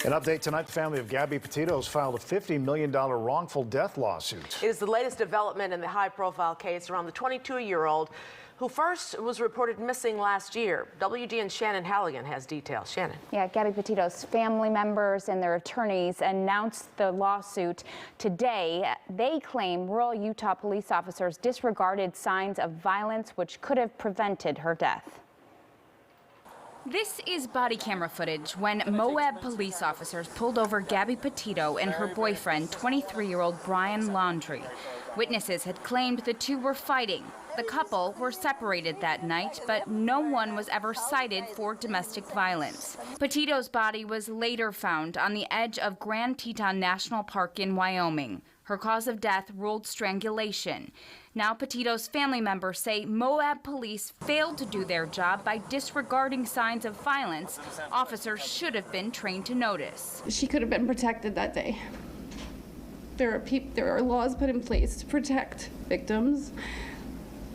An update tonight, the family of Gabby Petito has filed a $50 million wrongful death lawsuit. It is the latest development in the high-profile case around the 22-year-old who first was reported missing last year. WGN's Shannon Halligan has details. Shannon. Yeah, Gabby Petito's family members and their attorneys announced the lawsuit today. They claim rural Utah police officers disregarded signs of violence which could have prevented her death. This is body camera footage when Moab police officers pulled over Gabby Petito and her boyfriend, 23-year-old Brian Laundrie. Witnesses had claimed the two were fighting. The couple were separated that night, but no one was ever cited for domestic violence. Petito's body was later found on the edge of Grand Teton National Park in Wyoming. Her cause of death ruled strangulation. Now Petito's family members say Moab police failed to do their job by disregarding signs of violence officers should have been trained to notice. She could have been protected that day. There are laws put in place to protect victims,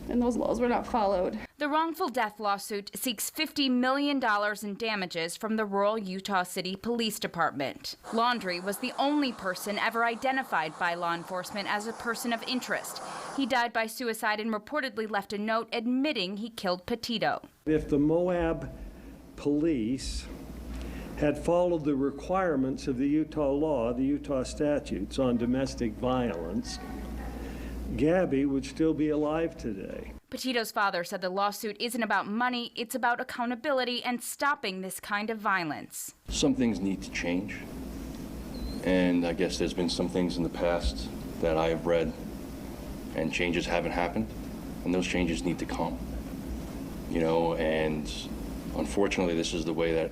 and those laws were not followed. The wrongful death lawsuit seeks $50 million in damages from the rural Utah City Police Department. Laundrie was the only person ever identified by law enforcement as a person of interest. He died by suicide and reportedly left a note admitting he killed Petito. If the Moab police had followed the requirements of the Utah law, the Utah statutes on domestic violence, Gabby would still be alive today. Petito's father said the lawsuit isn't about money, it's about accountability and stopping this kind of violence. Some things need to change, and I guess there's been some things in the past that I have read and changes haven't happened, and those changes need to come. And unfortunately this is the way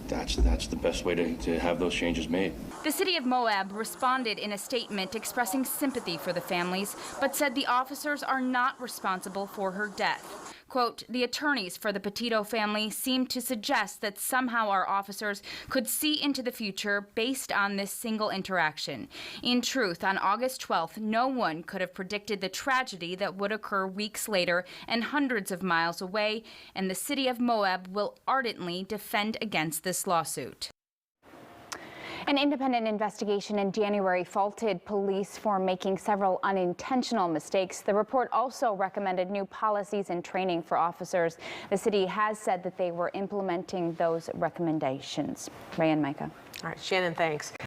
that's the best way to have those changes made. The city of Moab responded in a statement expressing sympathy for the families, but said the officers are not responsible for her death. Quote, the attorneys for the Petito family seem to suggest that somehow our officers could see into the future based on this single interaction. In truth, on August 12th, no one could have predicted the tragedy that would occur weeks later and hundreds of miles away, and the city of Moab will ardently defend against this lawsuit. An independent investigation in January faulted police for making several unintentional mistakes. The report also recommended new policies and training for officers. The city has said that they were implementing those recommendations. Ray and Micah. All right, Shannon, thanks.